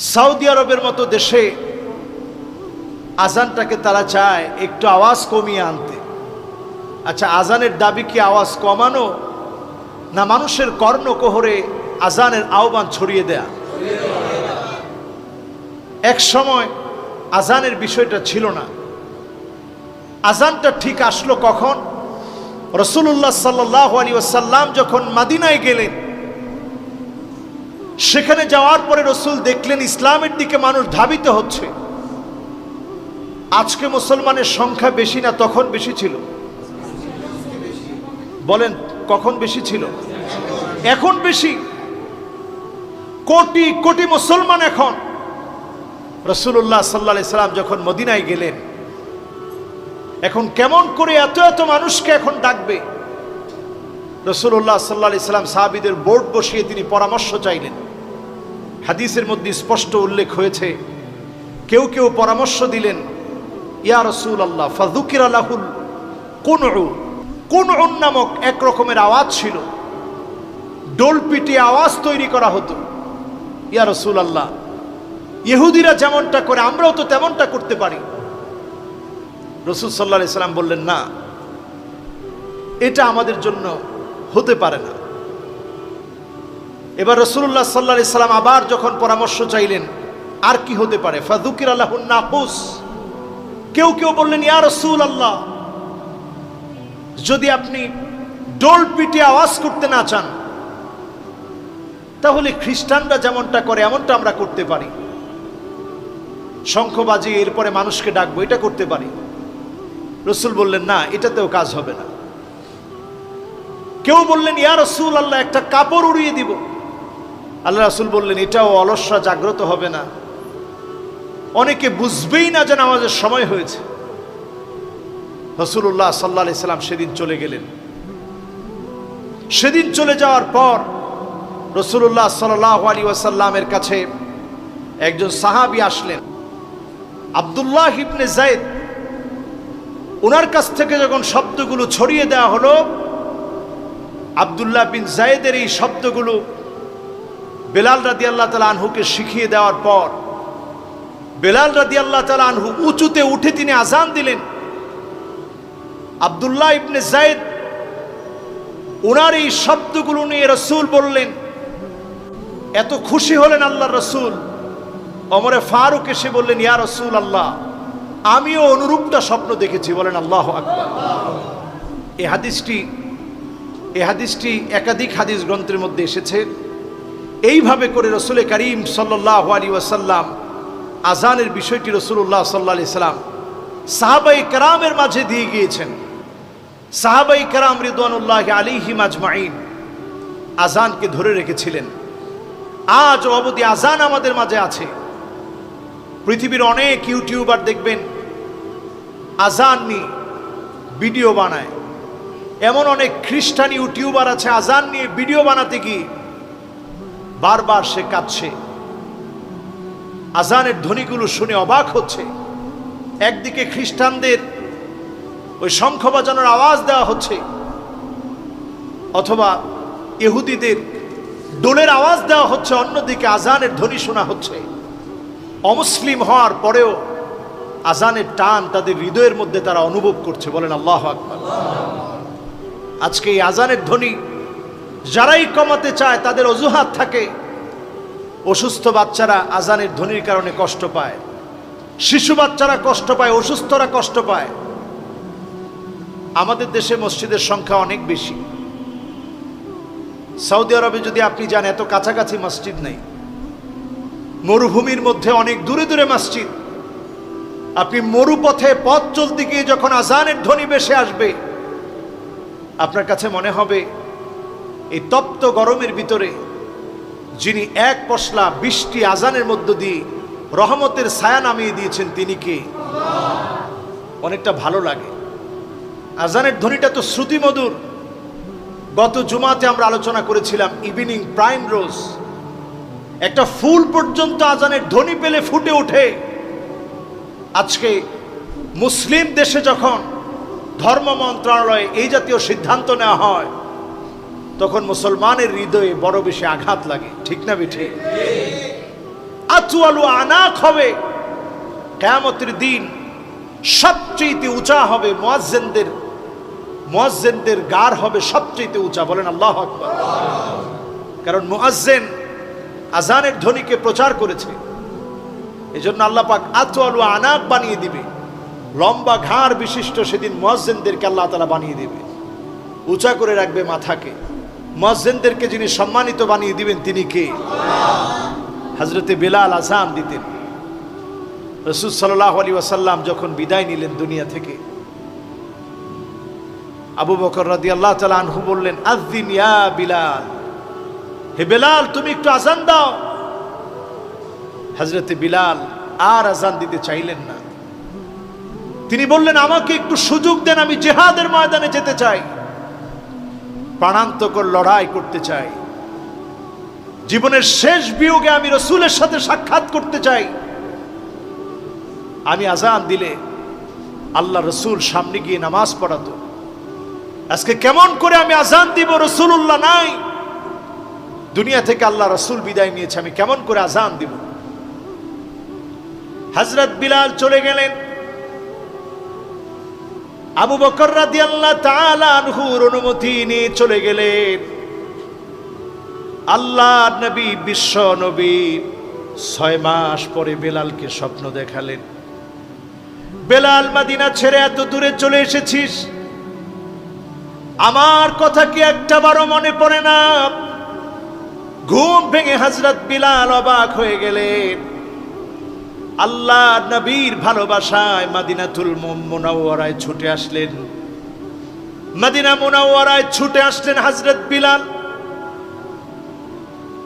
Saudi আরবের মতো দেশে আজানটাকে তারা চায় একটু আওয়াজ কমিয়ে আনতে। আচ্ছা, আজানের দাবি কি আওয়াজ কমানো, না মানুষের কর্ণকোহরে আজানের আহ্বান ছড়িয়ে দেয়া? এক সময় আজানের বিষয়টা ছিল না। আজানটা ঠিক আসলো কখন? রাসূলুল্লাহ সাল্লাল্লাহু আলাইহি ওয়াসাল্লাম যখন মদিনায় গেলেন, সেখানে যাওয়ার পরে রাসূল দেখলেন ইসলামের দিকে মানুষ ধাবিত হচ্ছে। আজকে মুসলমানের সংখ্যা বেশি না তখন বেশি ছিল? বলেন, কখন বেশি ছিল? এখন বেশি। কোটি কোটি মুসলমান এখন। রাসূলুল্লাহ সাল্লাল্লাহু আলাইহি সাল্লাম যখন মদিনায় গেলেন, এখন কেমন করে এত এত মানুষকে এখন ডাকবে? রাসূলুল্লাহ সাল্লাল্লাহু আলাইহি সাল্লাম সাহাবীদের বোর্ড বসিয়ে তিনি পরামর্শ চাইলেন। হাদিসের মধ্যে স্পষ্ট উল্লেখ হয়েছে, কেউ কেউ পরামর্শ দিলেন, ইয়া রাসূলুল্লাহ ফাযুকিরা লাহুল কুনউ। কুনউ নামক এক রকমের আওয়াজ ছিল, ডোল পিটিয়ে আওয়াজ তৈরি করা হতো। ইয়া রাসূলুল্লাহ, ইহুদিরা যেমনটা করে আমরাও তো তেমনটা করতে পারি। রাসূল সাল্লাল্লাহু আলাইহি সাল্লাম বললেন, না, এটা আমাদের জন্য হতে পারে না। এবার রাসূলুল্লাহ সাল্লাল্লাহু আলাইহি সাল্লাম আবার যখন পরামর্শ চাইলেন, আর কি হতে পারে? ফাযুকিরা লাহুন নাকুস। কেউ কেউ বললেন, ইয়া রাসূলুল্লাহ, যদি আপনি ডোল পিটিয়ে আওয়াজ করতে না চান, তাহলে খ্রিস্টানরা যেমনটা করে এমনটা আমরা করতে পারি। শঙ্খ বাজিয়ে এরপরে মানুষকে ডাকবো, এটা করতে পারি। রাসূল বললেন, না, এটাতেও কাজ হবে না। কেউ বললেন, ইয়া রাসূলুল্লাহ, একটা কাপড় উড়িয়ে দিব। আল্লাহ রাসূল বললেন, এটাও অলসরা জাগ্রত হবে না, অনেকে বুঝবেই না যে নামাজের সময় হয়েছে। রাসূলুল্লাহ সাল্লাল্লাহু আলাইহি সাল্লাম সেদিন চলে গেলেন। সেদিন চলে যাওয়ার পর রাসূলুল্লাহ সাল্লাল্লাহু আলাইহি ওয়াসাল্লামের কাছে একজন সাহাবী আসলেন, আব্দুল্লাহ ইবনে যায়েদ। ওনার কাছ থেকে যখন শব্দগুলো ছড়িয়ে দেওয়া হলো, আব্দুল্লাহ বিন যায়েদের এই শব্দগুলো বেলাল রাদিয়াল্লাহু তাআলা আনহুকে শিখিয়ে দেওয়ার পর বেলাল রাদিয়াল্লাহু তাআলা আনহু উঁচুতে উঠে তিনি আজান দিলেন। আব্দুল্লাহ ইবনে যায়েদ ওনার এই শব্দগুলো নিয়ে রাসূল বললেন, এত খুশি হলেন আল্লাহর রাসূল। ওমরে ফারুক এসে বললেন, ইয়া রাসূলুল্লাহ, আমিও অনুরূপটা স্বপ্ন দেখেছি। বলেন আল্লাহু আকবার। এই হাদিসটি একাধিক হাদিস গ্রন্থের মধ্যে এসেছে। এইভাবে করে রাসূল করিম সাল্লাল্লাহু আলাইহি ওয়াসাল্লাম আজানের বিষয়টি রাসূলুল্লাহ সাল্লাল্লাহু আলাইহি সাল্লাম সাহাবায়ে কেরামের মাঝে দিয়ে গিয়েছেন। সাহাবায়ে কেরাম রিদওয়ানুল্লাহি আলাইহিম আজমাইন আজানকে ধরে রেখেছিলেন। আজ অবধি আজান আমাদের মাঝে আছে। পৃথিবীর অনেক ইউটিউবার দেখবেন আজান নিয়ে ভিডিও বানায়। এমন অনেক খ্রিস্টান ইউটিউবার আছে, আজান নিয়ে ভিডিও বানাতে গিয়ে বারবার সে কাঁদছে। আজানের ধ্বনিগুলো শুনে অবাক হচ্ছে। একদিকে খ্রিস্টানদের ওই শঙ্খ বাজানোর আওয়াজ দেওয়া হচ্ছে, অথবা ইহুদিদের ডোলের আওয়াজ দেওয়া হচ্ছে, অন্যদিকে আজানের ধ্বনি শোনা হচ্ছে। অমুসলিম হওয়ার পরেও আজানের টান তাদের হৃদয়ের মধ্যে তারা অনুভব করছে। বলেন আল্লাহু আকবার। আজকে এই আজানের ধ্বনি যারাই কমাতে চায় তাদের অজুহাত থাকে। অসুস্থ বাচ্চারা আজানের ধ্বনির কারণে কষ্ট পায়, শিশু বাচ্চারা কষ্ট পায়, অসুস্থরা কষ্ট পায়। আমাদের দেশে মসজিদের সংখ্যা অনেক বেশি। সৌদি আরবে যদি আপনি যান, এত কাছাকাছি মসজিদ নেই। মরুভূমির মধ্যে অনেক দূরে দূরে মসজিদ। আপনি মরুপথে পথ চলতে গিয়ে যখন আজানের ধ্বনি ভেসে আসবে, আপনার কাছে মনে হবে এই তপ্ত গরমের ভিতরে যিনি এক পশলা বৃষ্টি আজানের মধ্য দিয়ে রহমতের ছায়া নামিয়ে দিয়েছেন, তিনি কে? অনেকটা ভালো লাগে। আজানের ধ্বনিটা তো শ্রুতিমধুর। গত জুমাতে আমরা আলোচনা করেছিলাম ইভিনিং প্রাইম রোজ। একটা ফুল পর্যন্ত আজানের ধ্বনি পেলে ফুটে ওঠে। আজকে মুসলিম দেশে যখন ধর্ম মন্ত্রণালয়ে এই জাতীয় সিদ্ধান্ত নেওয়া হয়, তখন মুসলমানের হৃদয়ে বড় বেশি আঘাত লাগে। ঠিক না বেঠিক? আতওয়ালু আনাক হবে, কিয়ামতের দিন সবচেয়ে উঁচা হবে মুয়াজ্জিনদের গার হবে সবচেয়ে উঁচা। বলেন আল্লাহু আকবার। কারণ মুয়াজ্জিন আজানের ধ্বনিকে প্রচার করেছে, এজন্য আল্লাহ পাক আতওয়ালু আনাক বানিয়ে দিবে, লম্বা ঘাড় বিশিষ্ট সেদিন মুয়াজ্জিনদেরকে আল্লাহ তাআলা বানিয়ে দিবে, উঁচা করে রাখবে মাথাকে। মুয়াজ্জিনদেরকে যিনি সম্মানিত বানিয়ে দিবেন তিনি কে? হযরতে বেলাল আযান দিতেন। রাসূল সাল্লাল্লাহু আলাইহি ওয়াসাল্লাম যখন বিদায় নিলেন দুনিয়া থেকে, আবু বকর রাদিয়াল্লাহু তাআলা আনহু বললেন, আযিন ইয়া বিলাল, হে বেলাল তুমি একটু আযান দাও। হযরতে বিলাল আর আযান দিতে চাইলেন না। তিনি বললেন, আমাকে একটু সুযোগ দেন, আমি জিহাদের ময়দানে যেতে চাই, প্রাণান্তকর লড়াই করতে চাই, জীবনের শেষ বিয়োগে আমি রাসূলের সাথে সাক্ষাৎ করতে চাই। আমি আযান দিলে আল্লাহ রাসূল সামনে গিয়ে নামাজ পড়াতো। আজকে কেমন করে আমি আযান দিব, রাসূলুল্লাহ নাই, দুনিয়া থেকে আল্লাহ রাসূল বিদায় নিয়েছে, আমি কেমন করে আযান দিব? হযরত বিলাল চলে গেলেন। আবু বকর রাদিয়াল্লাহু তাআলা আনহুর অনুমতি নিয়ে চলে গেলেন। আল্লাহর নবী, বিশ্ব নবী 6 মাস পরে বেলালকে স্বপ্ন দেখালেন। বেলাল, মদিনা ছেড়ে এত দূরে চলে এসেছিস, আমার কথা কি একটা বারও মনে পড়ে না? ঘুম ভেঙে হযরত বিলাল অবাক হয়ে গেলেন। আল্লাহর নবীর ভালোবাসায় মদিনাতুল মুনাওয়ারায় ছুটে আসলেন। মদিনা মুনাওয়ারায় ছুটে আসলেন হযরত বিলাল।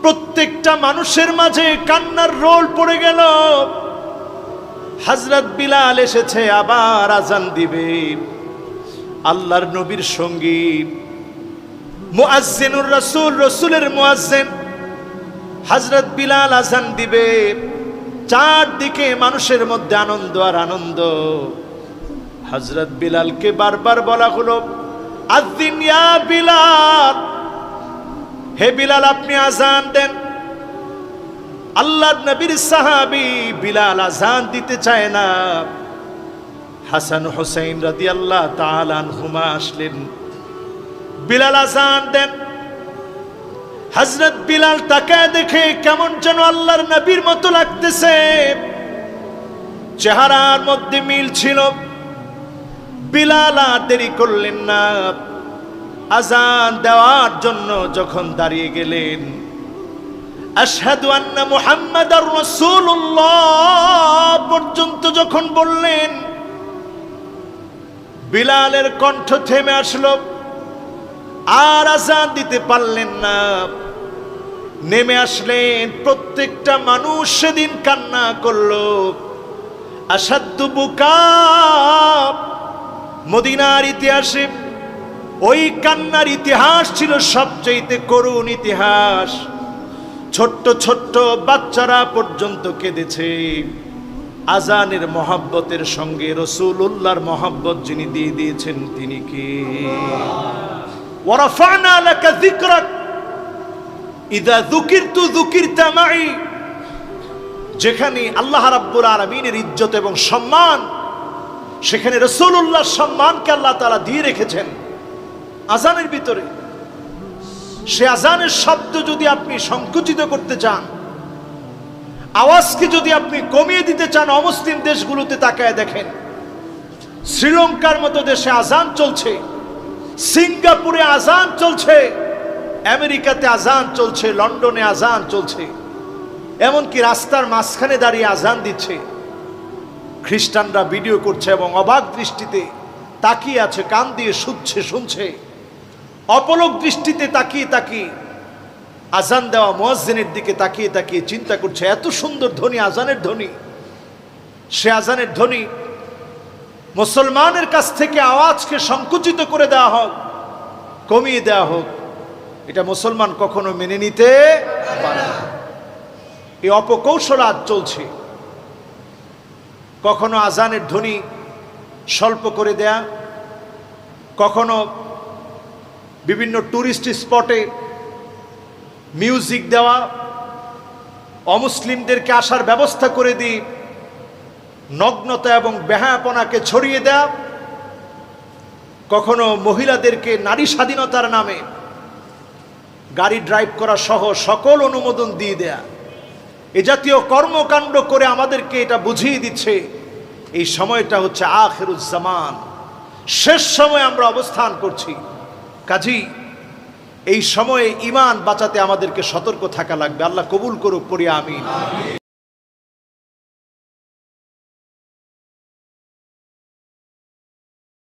প্রত্যেকটা মানুষের মাঝে কান্নার রোল পড়ে গেল। হযরত বিলাল এসেছে, আবার আযান দিবে। আল্লাহর নবীর সঙ্গী মুয়াজ্জিনুর রাসূল, রাসূলের মুয়াজ্জিন হযরত বিলাল আযান দিবে। চারদিকে মানুষের মধ্যে আনন্দ আর আনন্দ। হযরত বিলালকে বারবার বলা হলো, আযিন ইয়া বিলাল, হে বিলাল আপনি আযান দেন। আল্লাহর নবীর সাহাবী বিলাল আযান দিতে চায় না। হাসান হুসাইন রাদিয়াল্লাহু তাআলা আনহুমা আসলেন, বিলাল আযান দেন। হযরত বিলাল তাকায় দেখে কেমন যেন আল্লাহর নবীর মতো লাগতেছে, চেহারার মধ্যে মিল ছিল। বিলাল আর দেরি করলেন না, আযান দেওয়ার জন্য যখন দাঁড়িয়ে গেলেন, আশহাদু আন্না মুহাম্মাদার রাসূলুল্লাহ পর্যন্ত যখন বললেন, বিলালের কণ্ঠ থেমে আসলো, আর আযান দিতে পারলেন না। নেমে আসলেন। প্রত্যেকটা মানুষ সেদিন কান্না করলো। আসাদ্দু বুকা, মদিনার ইতিহাসে ওই কান্নার ইতিহাস ছিল সবচেয়ে করুণ ইতিহাস। ছোট্ট ছোট্ট বাচ্চারা পর্যন্ত কেঁদেছে। আজানের মহব্বতের সঙ্গে রাসূলুল্লাহর মহব্বত যিনি দিয়ে দিয়েছেন তিনি কে? ওয়ারাফা'না লাকা যিকরাক ইযা যুকিরতু যুকিরতা মাই। যেখানে আল্লাহ রাব্বুল আলামিনের ইজ্জত এবং সম্মান, সেখানে রাসূলুল্লাহর সম্মানকে আল্লাহ তাআলা দিয়ে রেখেছেন আজানের ভিতরে। সে আজানের শব্দ যদি আপনি সংকুচিত করতে চান, আওয়াজকে যদি আপনি কমিয়ে দিতে চান, অমুসলিম দেশগুলোতে তাকায় দেখেন, শ্রীলঙ্কার মতো দেশে আজান চলছে, সিঙ্গাপুরে আজান চলছে, আমেরিকাতে আজান চলছে, লন্ডনে আজান চলছে, এমনকি রাস্তার মাঝখানে দাঁড়িয়ে আজান দিচ্ছে। খ্রিস্টানরা ভিডিও করছে এবং অবাক দৃষ্টিতে তাকিয়ে আছে, কান দিয়ে শুনছে, অপলক দৃষ্টিতে তাকিয়ে তাকিয়ে আজান দেওয়া মুয়াজ্জিনের দিকে তাকিয়ে তাকিয়ে চিন্তা করছে, এত সুন্দর ধ্বনি, আজানের ধ্বনি। সে আজানের ধ্বনি মুসলমানের কাছ থেকে আওয়াজকে সংকুচিত করে দেওয়া হোক, কমিয়ে দেওয়া হোক, এটা মুসলমান কখনো মেনে নিতে পারে না। এই অপকৌশল আজ চলছে। কখনো আজানের ধ্বনি স্বল্প করে দেয়া, কখনো বিভিন্ন টুরিস্ট স্পটে মিউজিক দেওয়া, অমুসলিমদেরকে আসার ব্যবস্থা করে দিই, নগ্নতা এবং বেহায়াপনাকে ছড়িয়ে দেয়া, কখনো মহিলাদেরকে নারী স্বাধীনতার নামে গাড়ি ড্রাইভ করা সহ সকল অনুমোদন দিয়ে দেয়া, এ জাতীয় কর্মকাণ্ড করে আমাদেরকে এটা বুঝিয়ে দিচ্ছে এই সময়টা হচ্ছে আখিরুজ্জামান, শেষ সময় আমরা অবস্থান করছি। কাজী এই সময়ে ঈমান বাঁচাতে আমাদেরকে সতর্ক থাকা লাগবে। আল্লাহ কবুল করুক, পড়ি আমিন।